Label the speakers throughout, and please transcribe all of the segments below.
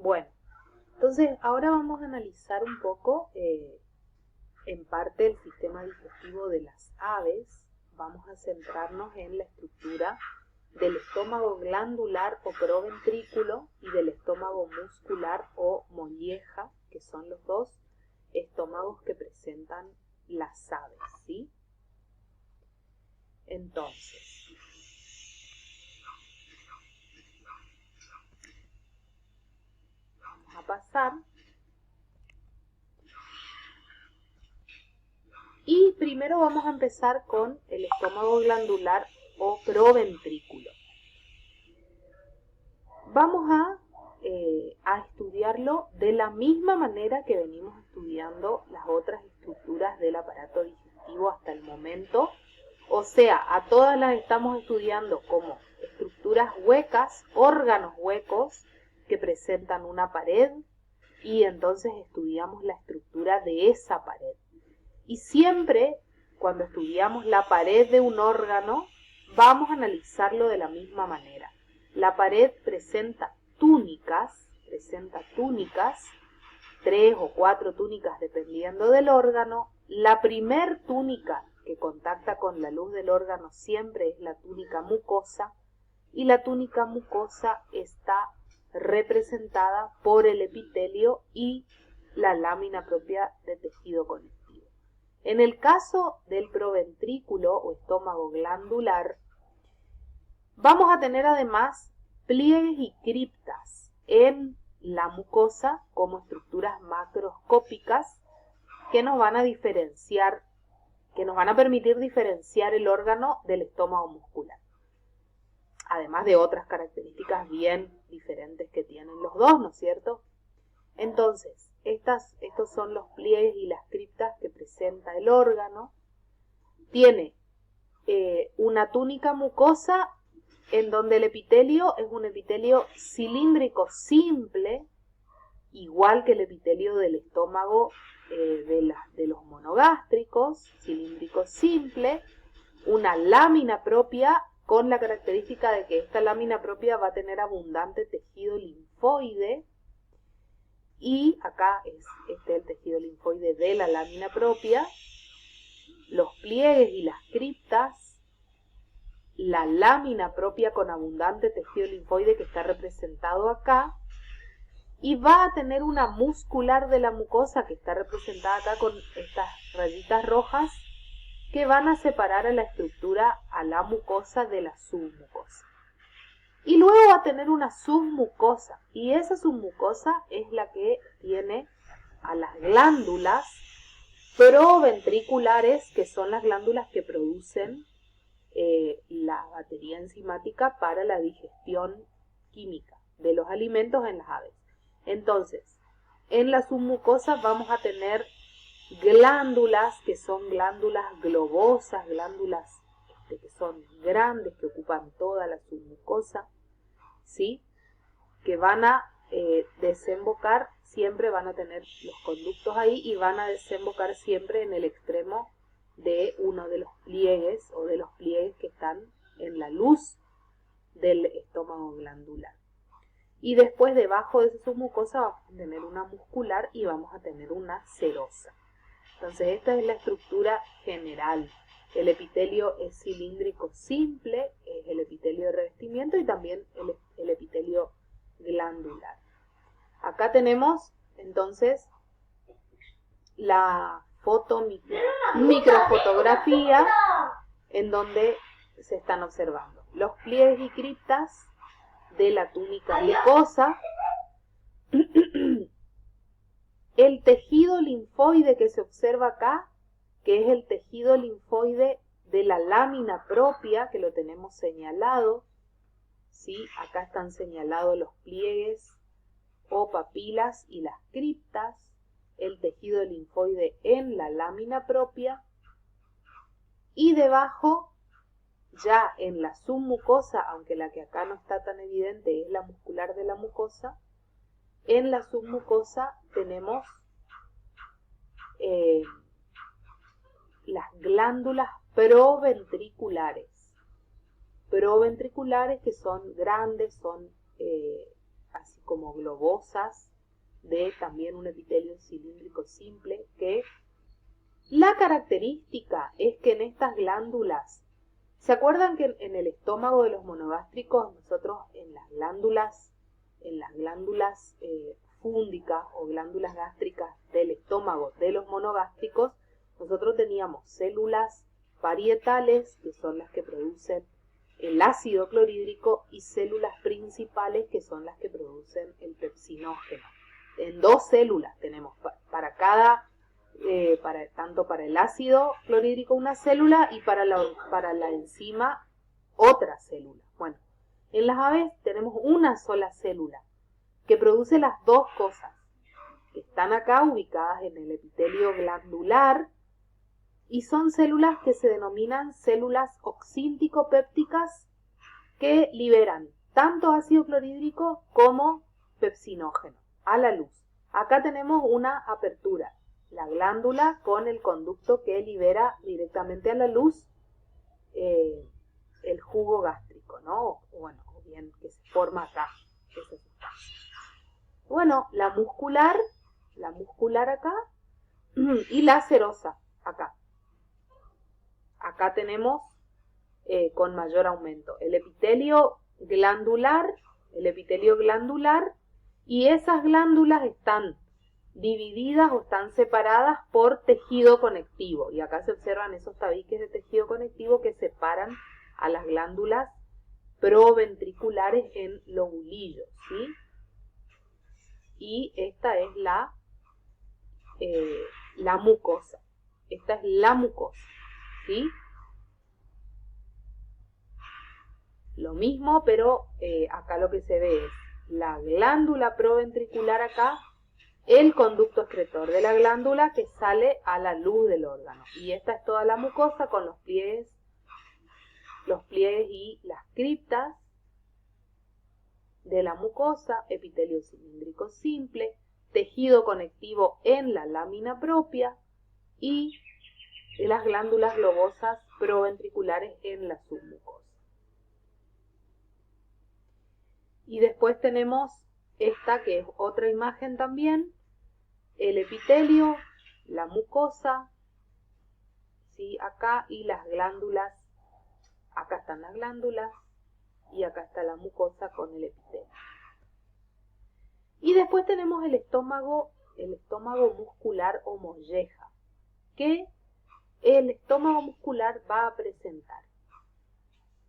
Speaker 1: Bueno, entonces ahora vamos a analizar un poco en parte el sistema digestivo de las aves. Vamos a centrarnos en la estructura del estómago glandular o proventrículo y del estómago muscular o molleja, que son los dos estómagos que presentan las aves, ¿sí? Entonces, vamos a pasar. Y primero vamos a empezar con el estómago glandular o proventrículo. Vamos a estudiarlo de la misma manera que venimos estudiando las otras estructuras del aparato digestivo hasta el momento. O sea, a todas las estamos estudiando como estructuras huecas, órganos huecos que presentan una pared, y entonces estudiamos la estructura de esa pared. Y siempre, cuando estudiamos la pared de un órgano, vamos a analizarlo de la misma manera. La pared presenta túnicas, 3 o 4 túnicas dependiendo del órgano. La primer túnica que contacta con la luz del órgano siempre es la túnica mucosa, y la túnica mucosa está representada por el epitelio y la lámina propia de tejido conectivo. En el caso del proventrículo o estómago glandular, vamos a tener además pliegues y criptas en la mucosa como estructuras macroscópicas que nos van a diferenciar, que nos van a permitir diferenciar el órgano del estómago muscular. Además de otras características bien diferentes que tienen los dos, ¿no es cierto? Entonces, estos son los pliegues y las criptas que presenta el órgano. Tiene una túnica mucosa en donde el epitelio es un epitelio cilíndrico simple, igual que el epitelio del estómago de los monogástricos, cilíndrico simple, una lámina propia con la característica de que esta lámina propia va a tener abundante tejido linfoide, y acá es el tejido linfoide de la lámina propia, los pliegues y las criptas, la lámina propia con abundante tejido linfoide que está representado acá, y va a tener una muscular de la mucosa que está representada acá con estas rayitas rojas que van a separar a la estructura, a la mucosa de la submucosa. Y luego va a tener una submucosa, y esa submucosa es la que tiene a las glándulas proventriculares, que son las glándulas que producen la batería enzimática para la digestión química de los alimentos en las aves. Entonces, en la submucosa vamos a tener glándulas que son glándulas globosas, glándulas que son grandes, que ocupan toda la submucosa, ¿sí? Que van a desembocar, siempre van a tener los conductos ahí y van a desembocar siempre en el extremo de uno de los pliegues o de los pliegues que están en la luz del estómago glandular. Y después, debajo de esa submucosa, vamos a tener una muscular y vamos a tener una serosa. Entonces, esta es la estructura general. El epitelio es cilíndrico simple, es el epitelio de revestimiento, y también el epitelio glandular. Acá tenemos, entonces, la microfotografía en donde se están observando los pliegues y criptas de la túnica mucosa, el tejido linfoide que se observa acá, que es el tejido linfoide de la lámina propia, que lo tenemos señalado, ¿sí? Acá están señalados los pliegues o papilas y las criptas, el tejido linfoide en la lámina propia, y debajo, ya en la submucosa, aunque la que acá no está tan evidente es la muscular de la mucosa, en la submucosa tenemos las glándulas proventriculares que son grandes, son así como globosas, de también un epitelio cilíndrico simple, que la característica es que en estas glándulas, ¿se acuerdan que en el estómago de los monogástricos nosotros en las glándulas fúndicas o glándulas gástricas del estómago de los monogástricos, nosotros teníamos células parietales, que son las que producen el ácido clorhídrico, y células principales, que son las que producen el pepsinógeno? En dos células tenemos para cada, tanto para el ácido clorhídrico una célula y para la enzima otra célula. Bueno, en las aves tenemos una sola célula que produce las dos cosas, que están acá ubicadas en el epitelio glandular, y son células que se denominan células oxíntico-pépticas, que liberan tanto ácido clorhídrico como pepsinógeno a la luz. Acá tenemos una apertura, la glándula con el conducto que libera directamente a la luz el jugo gástrico, ¿no? Bueno, o bien que se forma acá, esa sustancia. Bueno, la muscular acá, y la serosa acá. Acá tenemos con mayor aumento el epitelio glandular, y esas glándulas están divididas o están separadas por tejido conectivo. Y acá se observan esos tabiques de tejido conectivo que separan a las glándulas proventriculares en lobulillos, ¿sí? Y esta es la mucosa. Esta es la mucosa, ¿sí? Lo mismo, pero acá lo que se ve es la glándula proventricular acá, el conducto excretor de la glándula que sale a la luz del órgano. Y esta es toda la mucosa con los pliegues y las criptas de la mucosa, epitelio cilíndrico simple, tejido conectivo en la lámina propia y las glándulas globosas proventriculares en la submucosa. Y después tenemos esta, que es otra imagen también, el epitelio, la mucosa, ¿sí? Acá, y las glándulas, acá están las glándulas y acá está la mucosa con el epitelio. Y después tenemos el estómago muscular o molleja, que el estómago muscular va a presentar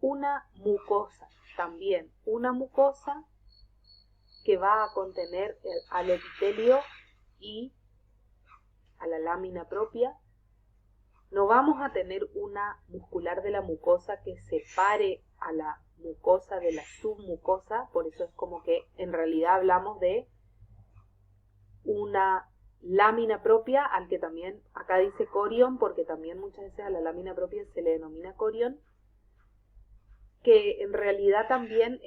Speaker 1: una mucosa, también una mucosa que va a contener al epitelio y a la lámina propia. No vamos a tener una muscular de la mucosa que separe a la mucosa de la submucosa, por eso es como que en realidad hablamos de una lámina propia, al que también acá dice corión, porque también muchas veces a la lámina propia se le denomina corión, que en realidad también,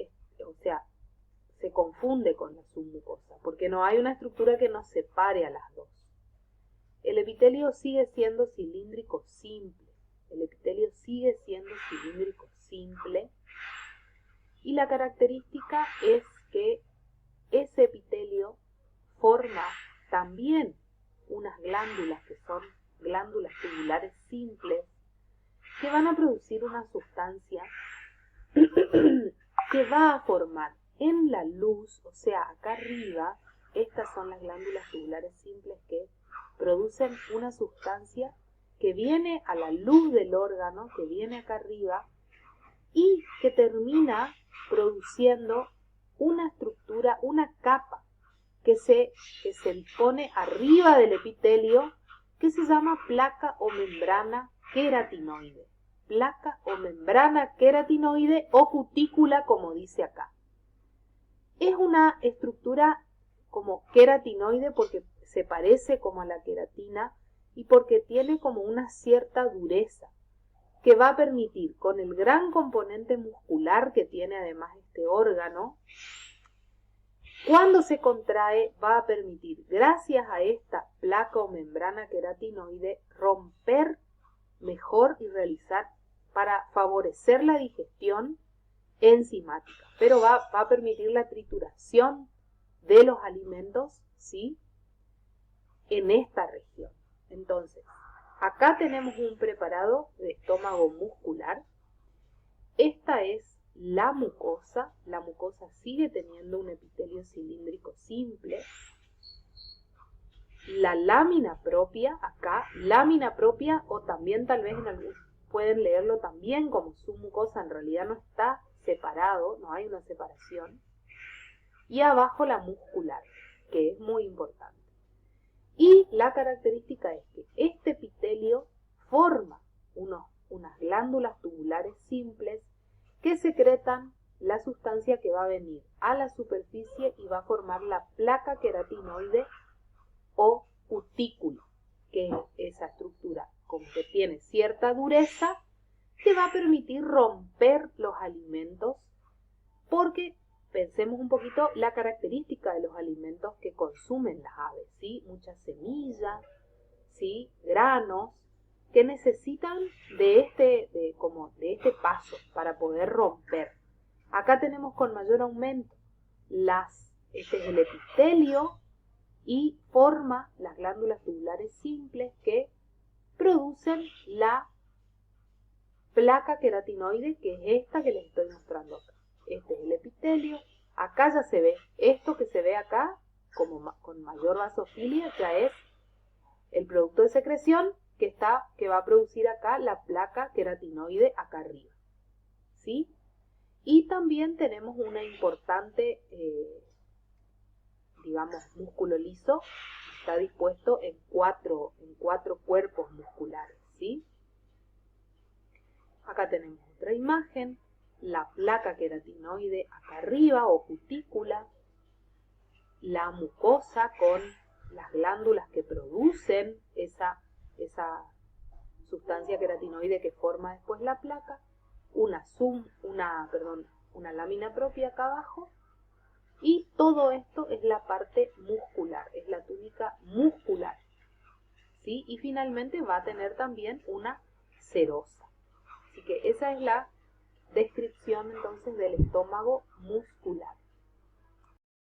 Speaker 1: se confunde con la submucosa, porque no hay una estructura que nos separe a las dos. El epitelio sigue siendo cilíndrico simple, y la característica es que ese epitelio forma también unas glándulas que son glándulas tubulares simples, que van a producir una sustancia que va a formar en la luz, o sea, acá arriba, estas son las glándulas tubulares simples que producen una sustancia que viene a la luz del órgano, que viene acá arriba, y que termina produciendo una estructura, una capa que se dispone arriba del epitelio, que se llama placa o membrana queratinoide. Placa o membrana queratinoide o cutícula, como dice acá. Es una estructura como queratinoide porque se parece como a la queratina y porque tiene como una cierta dureza que va a permitir, con el gran componente muscular que tiene además este órgano, cuando se contrae va a permitir, gracias a esta placa o membrana queratinoide, romper mejor y realizar, para favorecer la digestión enzimática, pero va a permitir la trituración de los alimentos, ¿sí? En esta región. Entonces, acá tenemos un preparado de estómago muscular. Esta es la mucosa sigue teniendo un epitelio cilíndrico simple. La lámina propia, acá, lámina propia, o también tal vez en algún, pueden leerlo también como submucosa, en realidad no está separado, no hay una separación. Y abajo la muscular, que es muy importante. Y la característica es que este epitelio forma unas glándulas tubulares simples que secretan la sustancia que va a venir a la superficie y va a formar la placa queratinoide o cutícula, que es esa estructura como que tiene cierta dureza que va a permitir romper los alimentos, porque pensemos un poquito la característica de los alimentos que consumen las aves, ¿sí? Muchas semillas, ¿sí? Granos, que necesitan de este paso para poder romper. Acá tenemos con mayor aumento este es el epitelio y forma las glándulas tubulares simples que producen la placa queratinoide, que es esta que les estoy mostrando acá. Este es el epitelio. Acá ya se ve, esto que se ve acá, con mayor basofilia, ya es el producto de secreción que va a producir acá la placa queratinoide acá arriba. ¿Sí? Y también tenemos una importante, músculo liso, está dispuesto en cuatro cuerpos musculares, ¿sí? Acá tenemos otra imagen, la placa queratinoide acá arriba o cutícula, la mucosa con las glándulas que producen esa sustancia queratinoide que forma después la placa, una lámina propia acá abajo, y todo esto es la parte muscular, es la túnica muscular, ¿sí? Y finalmente va a tener también una serosa. Así que esa es la descripción entonces del estómago muscular.